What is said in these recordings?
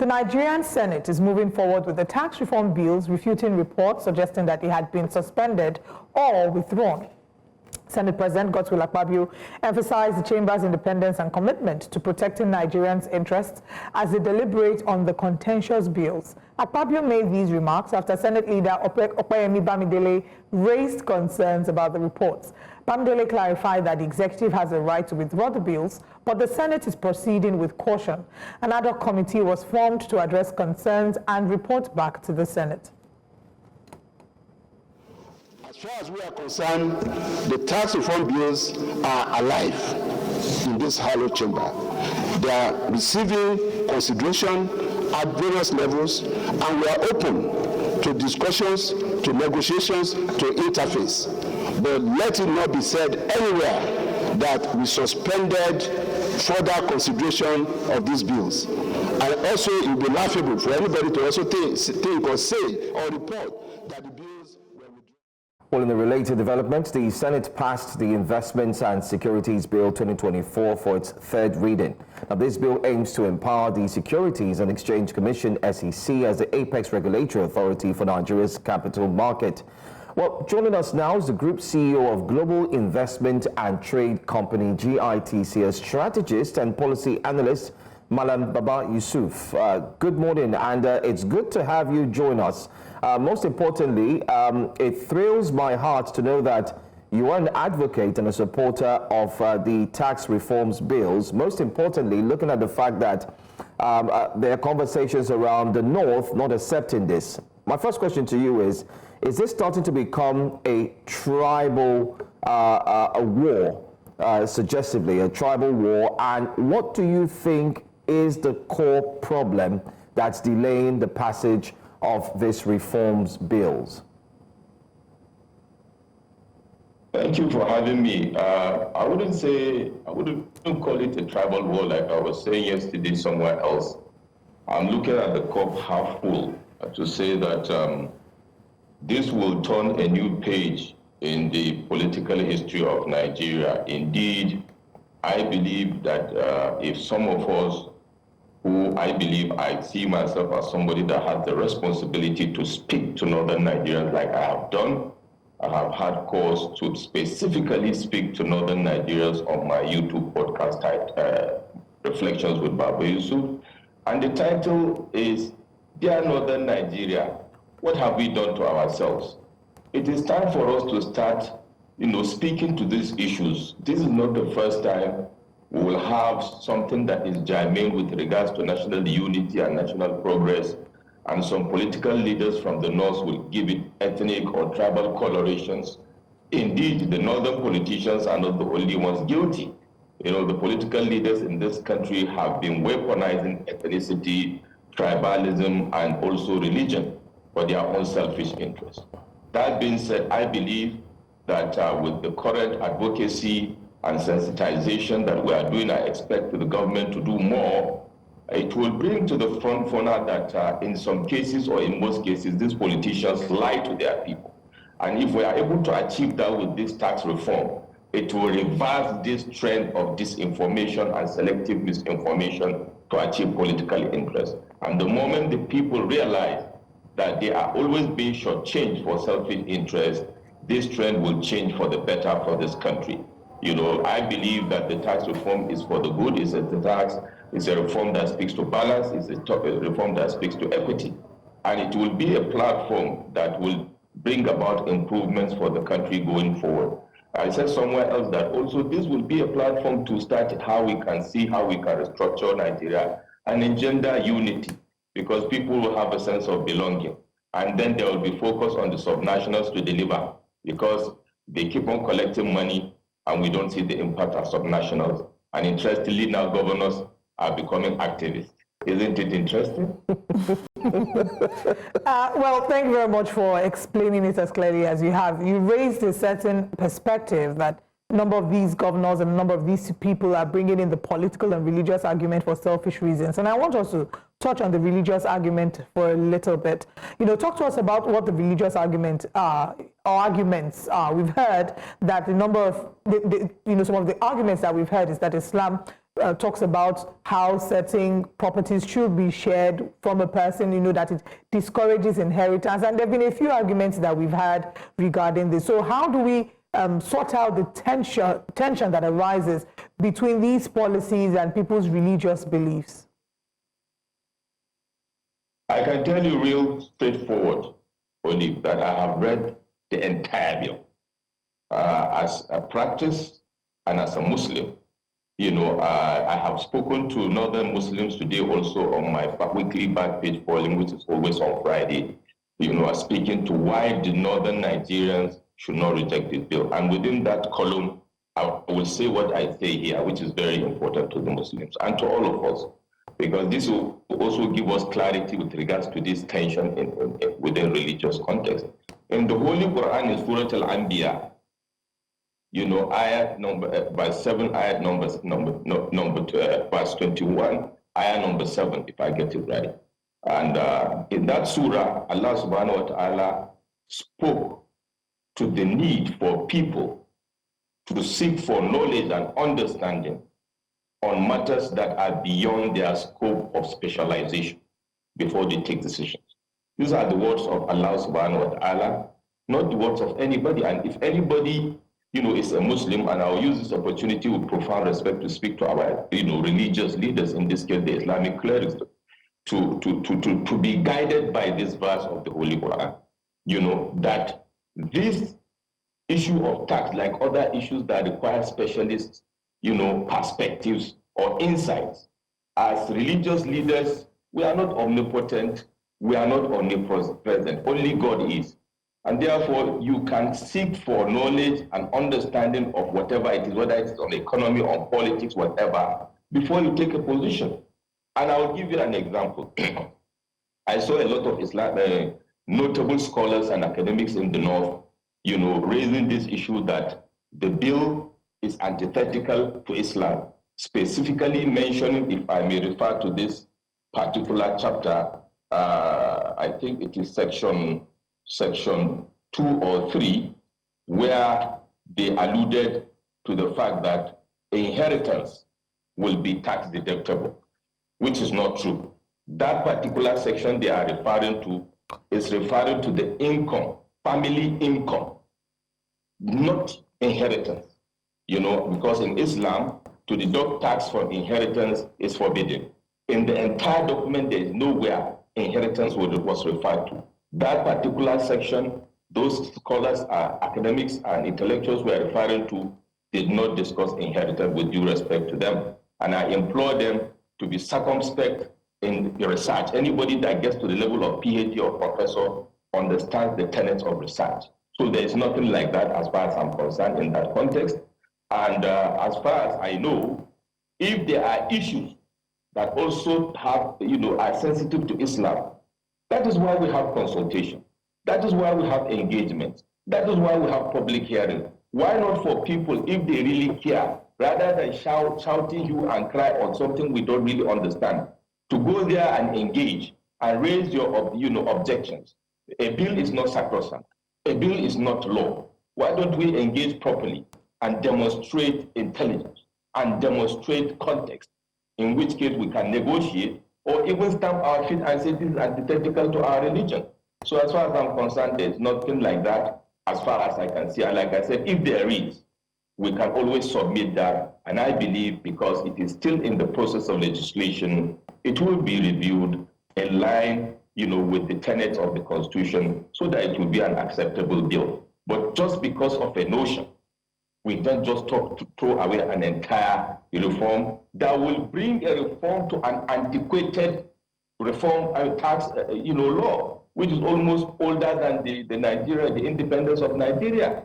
The Nigerian Senate is moving forward with the tax reform bills, refuting reports suggesting that it had been suspended or withdrawn. Senate President Godswill Akpabio emphasized the chamber's independence and commitment to protecting Nigerians' interests as they deliberate on the contentious bills. Akpabio made these remarks after Senate Leader Opeyemi Bamidele raised concerns about the reports. Bamidele clarified that the executive has a right to withdraw the bills, but the Senate is proceeding with caution. An ad hoc committee was formed to address concerns and report back to the Senate. As far as we are concerned, the tax reform bills are alive in this hollow chamber. They are receiving consideration at various levels, and we are open to discussions, to negotiations, to interface. But let it not be said anywhere that we suspended further consideration of these bills. And also it would be laughable for anybody to also think or say or report that the bills were withdrawn. Well, in a related development, the Senate passed the Investments and Securities Bill 2024 for its third reading. Now, this bill aims to empower the Securities and Exchange Commission, SEC, as the apex regulatory authority for Nigeria's capital market. Well, joining us now is the Group CEO of Global Investment and Trade Company, GITC, a strategist and policy analyst, Mallam Yusuf. Good morning, and it's good to have you join us. Most importantly, it thrills my heart to know that you are an advocate and a supporter of the tax reforms bills. Most importantly, looking at the fact that there are conversations around the North not accepting this. My first question to you is this starting to become a tribal a war, suggestively, a tribal war? And what do you think is the core problem that's delaying the passage of these reforms bills? Thank you for having me. I wouldn't call it a tribal war like I was saying yesterday somewhere else. I'm looking at the cup half full to say that this will turn a new page in the political history of Nigeria. Indeed, I believe that if some of us who I see myself as somebody that has the responsibility to speak to Northern Nigerians like I have done. I have had cause to specifically speak to Northern Nigerians on my YouTube podcast type Reflections with Baba Yusuf. And the title is, Dear Northern Nigeria, what have we done to ourselves? It is time for us to start, speaking to these issues. This is not the first time we will have something that is germane with regards to national unity and national progress, and some political leaders from the North will give it ethnic or tribal colorations. Indeed, the Northern politicians are not the only ones guilty. The political leaders in this country have been weaponizing ethnicity, tribalism, and also religion for their own selfish interests. That being said, I believe that with the current advocacy and sensitization that we are doing, I expect the government to do more. It will bring to the front runner that in some cases, or in most cases, these politicians lie to their people. And if we are able to achieve that with this tax reform, it will reverse this trend of disinformation and selective misinformation to achieve political interest. And the moment the people realize that they are always being shortchanged for selfish interest, this trend will change for the better for this country. I believe that the tax reform is for the good. It's a reform that speaks to balance. It's a reform that speaks to equity. And it will be a platform that will bring about improvements for the country going forward. I said somewhere else that also this will be a platform to start how we can restructure Nigeria and engender unity, because people will have a sense of belonging. And then there will be focus on the subnationals to deliver, because they keep on collecting money and we don't see the impact of subnationals. And interestingly, now governors are becoming activists. Isn't it interesting? Well, thank you very much for explaining it as clearly as you have. You raised a certain perspective that a number of these governors and a number of these people are bringing in the political and religious argument for selfish reasons. And I want us to touch on the religious argument for a little bit. Talk to us about what the religious argument are, or arguments are. We've heard that the number of, some of the arguments that we've heard is that Islam talks about how certain properties should be shared from a person, that it discourages inheritance. And there have been a few arguments that we've had regarding this. So how do we sort out the tension that arises between these policies and people's religious beliefs? I can tell you real straightforward, Olive, that I have read the entire bill as a practice and as a Muslim. I have spoken to Northern Muslims today also on my weekly back page polling, which is always on Friday, speaking to why the Northern Nigerians should not reject this bill. And within that column, I will say what I say here, which is very important to the Muslims and to all of us, because this will also give us clarity with regards to this tension within religious context. In the Holy Quran, in Surah Al-Anbiya, ayat number verse 7, ayat verse 21, ayat number 7, if I get it right. And in that surah, Allah subhanahu wa ta'ala spoke to the need for people to seek for knowledge and understanding on matters that are beyond their scope of specialization before they take decisions. These are the words of Allah subhanahu wa ta'ala, not the words of anybody. And if anybody is a Muslim, and I'll use this opportunity with profound respect to speak to our, religious leaders, in this case, the Islamic clerics, to be guided by this verse of the Holy Quran, that this issue of tax, like other issues that require specialists, perspectives or insights, as religious leaders, we are not omnipotent, we are not omnipresent, only God is. And therefore, you can seek for knowledge and understanding of whatever it is, whether it's on economy, on politics, whatever, before you take a position. And I'll give you an example. I saw a lot of notable scholars and academics in the North, raising this issue that the bill is antithetical to Islam, specifically mentioning, if I may refer to this particular chapter, I think it is section 2 or 3, where they alluded to the fact that inheritance will be tax deductible, which is not true. That particular section they are referring to is referring to the income, family income, not inheritance. Because in Islam, to deduct tax from inheritance is forbidden. In the entire document, there is nowhere inheritance was referred to. That particular section, those scholars, academics, and intellectuals were referring to did not discuss inheritance with due respect to them. And I implore them to be circumspect in research. Anybody that gets to the level of PhD or professor understands the tenets of research. So there is nothing like that as far as I'm concerned in that context. And as far as I know, if there are issues that also have, are sensitive to Islam, that is why we have consultation. That is why we have engagement. That is why we have public hearing. Why not for people, if they really care, rather than shouting hue and cry on something we don't really understand, to go there and engage and raise your objections. A bill is not sacrosanct. A bill is not law. Why don't we engage properly and demonstrate intelligence and demonstrate context, in which case we can negotiate or even stamp our feet and say this is antithetical to our religion. So as far as I'm concerned, there's nothing like that as far as I can see. And like I said, if there is, we can always submit that. And I believe because it is still in the process of legislation, it will be reviewed in line, with the tenets of the Constitution so that it will be an acceptable bill. But just because of a notion, we don't just throw away an entire reform that will bring a reform to an antiquated reform tax, law, which is almost older than the independence of Nigeria.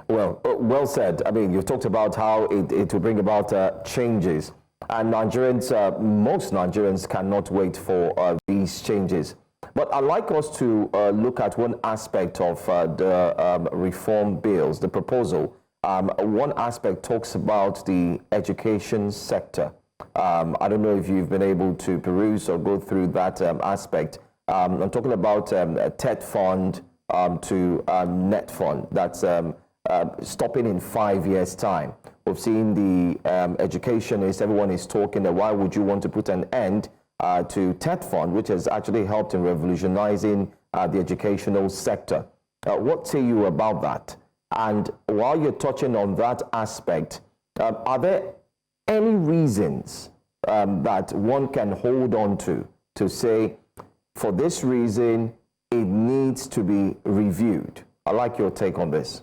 Well said. I mean, you've talked about how it will bring about changes, and Nigerians, most Nigerians cannot wait for these changes. But I'd like us to look at one aspect of the reform bills, the proposal. One aspect talks about the education sector. I don't know if you've been able to peruse or go through that aspect. I'm talking about a TED fund to net fund that's stopping in 5 years' time. we've seen the educationists, everyone is talking that why would you want to put an end to TED Fund, which has actually helped in revolutionizing the educational sector. What say you about that? And while you're touching on that aspect, are there any reasons that one can hold on to say, for this reason, it needs to be reviewed? I'd like your take on this.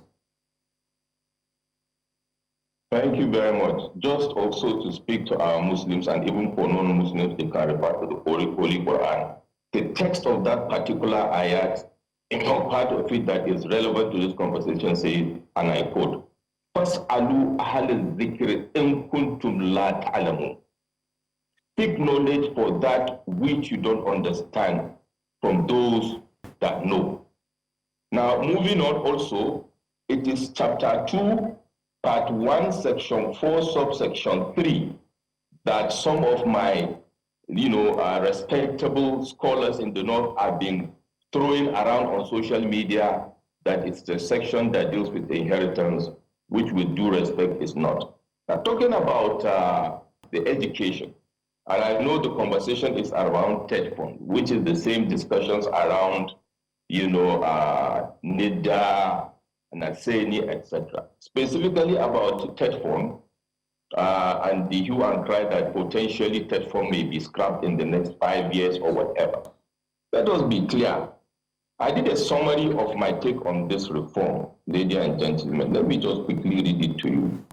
Thank you very much. Just also to speak to our Muslims, and even for non-Muslims, they can refer to the Holy Quran. The text of that particular ayat, in part of it that is relevant to this conversation, says, and I quote, "Fas'alu ahla al-dhikri in kuntum la ta'lamun." Seek knowledge for that which you don't understand from those that know. Now, moving on also, it is chapter 2, part 1, section 4, subsection 3, that some of my, respectable scholars in the North have been throwing around on social media, that it's the section that deals with the inheritance, which with due respect is not. Now, talking about the education, and I know the conversation is around TED Fund, which is the same discussions around, NIDA, Naseni, etc. Specifically about TED Fund and the hue and cry that potentially TED Fund may be scrapped in the next 5 years or whatever. Let us be clear. I did a summary of my take on this reform, ladies and gentlemen. Let me just quickly read it to you.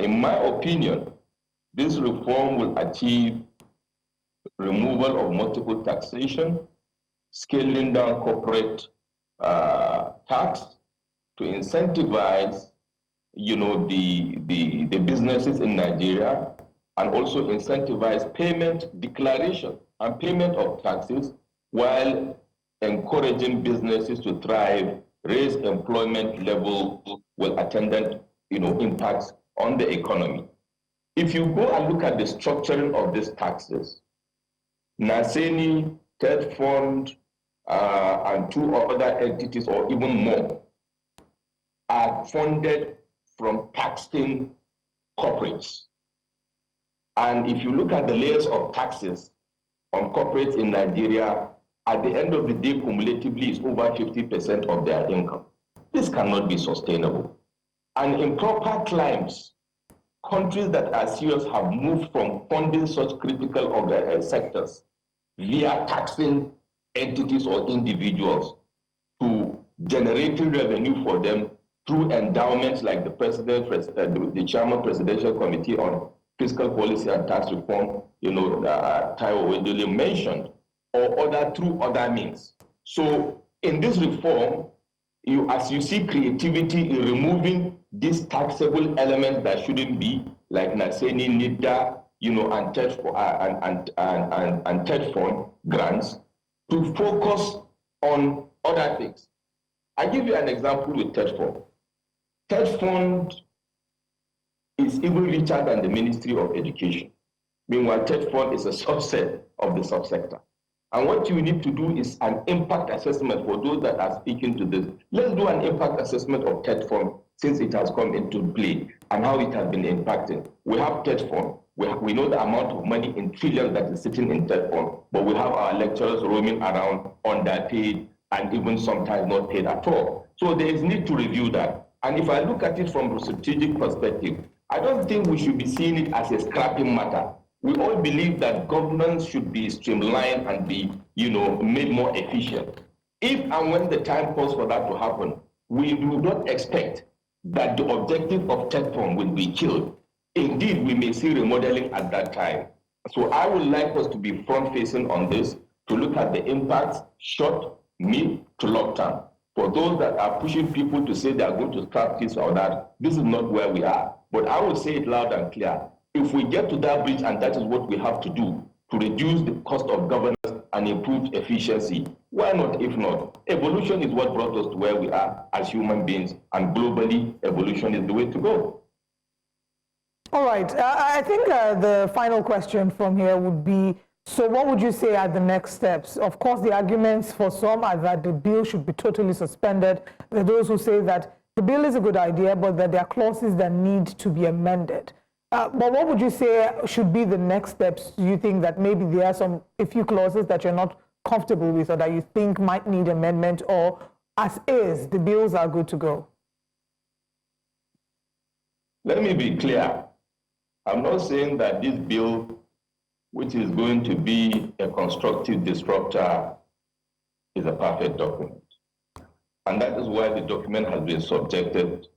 In my opinion, this reform will achieve removal of multiple taxation, scaling down corporate tax to incentivize, the businesses in Nigeria, and also incentivize payment declaration and payment of taxes while encouraging businesses to thrive, raise employment level with attendant, impacts on the economy. If you go and look at the structuring of these taxes, Naseni, TED Fund, and 2 other entities, or even more, are funded from taxing corporates. And if you look at the layers of taxes on corporates in Nigeria, at the end of the day, cumulatively, is over 50% of their income. This cannot be sustainable. And in proper climes, countries that are serious have moved from funding such critical sectors via taxing entities or individuals to generating revenue for them through endowments like the the Chairman Presidential Committee on Fiscal Policy and Tax Reform, Taiwo Wedele mentioned, or through other means. So in this reform, as you see creativity in removing these taxable elements that shouldn't be, like Naseni, NIDA, and TED Fund grants, to focus on other things. I give you an example with TED Fund. TED Fund is even richer than the Ministry of Education. Meanwhile, TED Fund is a subset of the subsector. And what you need to do is an impact assessment for those that are speaking to this. Let's do an impact assessment of TED Fund since it has come into play and how it has been impacting. We have TED Fund. We know the amount of money in trillions that is sitting in TED Fund, but we have our lecturers roaming around underpaid and even sometimes not paid at all. So there is need to review that. And if I look at it from a strategic perspective, I don't think we should be seeing it as a scrapping matter. We all believe that governance should be streamlined and be, made more efficient. If and when the time comes for that to happen, we do not expect that the objective of TED Fund will be killed. Indeed, we may see remodeling at that time. So I would like us to be front-facing on this, to look at the impacts, short, mid, to long term. For those that are pushing people to say they are going to scrap this or that, this is not where we are. But I will say it loud and clear. If we get to that bridge, and that is what we have to do, to reduce the cost of governance and improve efficiency, why not if not? Evolution is what brought us to where we are as human beings, and globally, evolution is the way to go. All right. I think the final question from here would be, so what would you say are the next steps? Of course, the arguments for some are that the bill should be totally suspended. There are those who say that the bill is a good idea, but that there are clauses that need to be amended. But what would you say should be the next steps? Do you think that maybe there are a few clauses that you're not comfortable with or that you think might need amendment, or as is, the bills are good to go? Let me be clear. I'm not saying that this bill, which is going to be a constructive disruptor, is a perfect document. And that is why the document has been subjected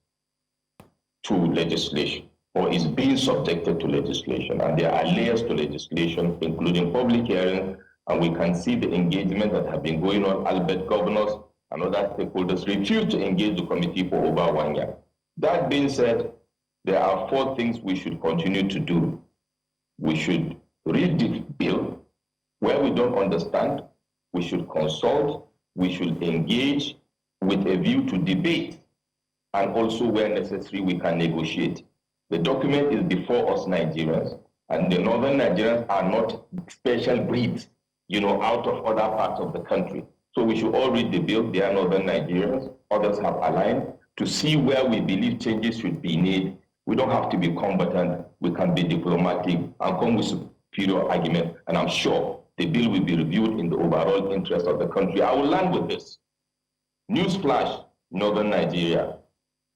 to legislation, or is being subjected to legislation. And there are layers to legislation, including public hearings, and we can see the engagement that have been going on. Albeit governors and other stakeholders refuse to engage the committee for over 1 year. That being said, there are 4 things we should continue to do. We should read the bill. Where we don't understand, we should consult, we should engage with a view to debate, and also where necessary, we can negotiate. The document is before us Nigerians, and the northern Nigerians are not special breeds, out of other parts of the country. So we should all read the bill. They are northern Nigerians. Others have aligned to see where we believe changes should be made. We don't have to be combatant. We can be diplomatic and come with superior argument. And I'm sure the bill will be reviewed in the overall interest of the country. I will land with this. Newsflash, Northern Nigeria.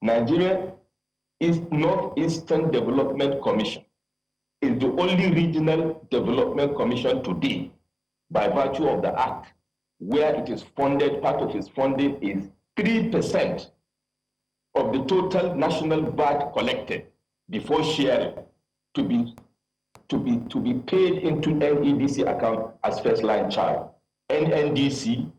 Nigeria is Northeastern Development Commission. It's the only regional development commission today, by virtue of the act, where it is funded. Part of its funding is 3% of the total national VAT collected before sharing to be paid into NEDC account as first line charge. NNDC,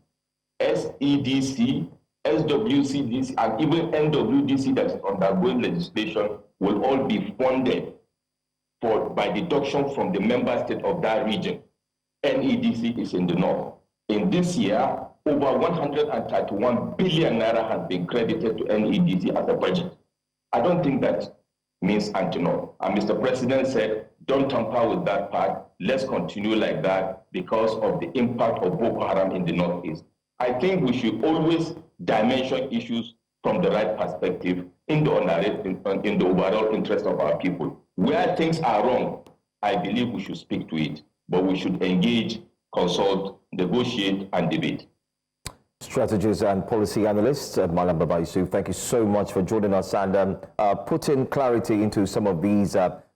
SEDC, SWCDC, and even NWDC that is undergoing legislation will all be funded by deduction from the member state of that region. NEDC is in the north. In this year, over 131 billion naira has been credited to NEDC as a budget. I don't think that means anti-north. And Mr. President said, don't tamper with that part. Let's continue like that because of the impact of Boko Haram in the Northeast. I think we should always dimension issues from the right perspective in the overall interest of our people. Where things are wrong, I believe we should speak to it, but we should engage, consult, negotiate, and debate. Strategist and policy analyst Mallam Yusuf, thank you so much for joining us and putting clarity into some of these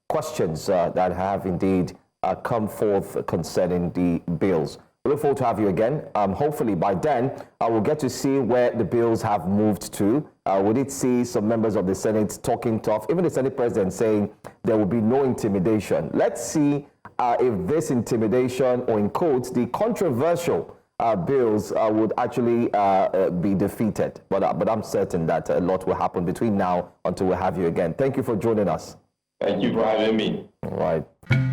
questions that have indeed come forth concerning the bills. We look forward to have you again. Hopefully by then, I will get to see where the bills have moved to. We did see some members of the Senate talking tough, even the Senate President saying there will be no intimidation. Let's see if this intimidation, or in quotes, the controversial bills would actually be defeated. But I'm certain that a lot will happen between now until we have you again. Thank you for joining us. Thank you for having me. All right.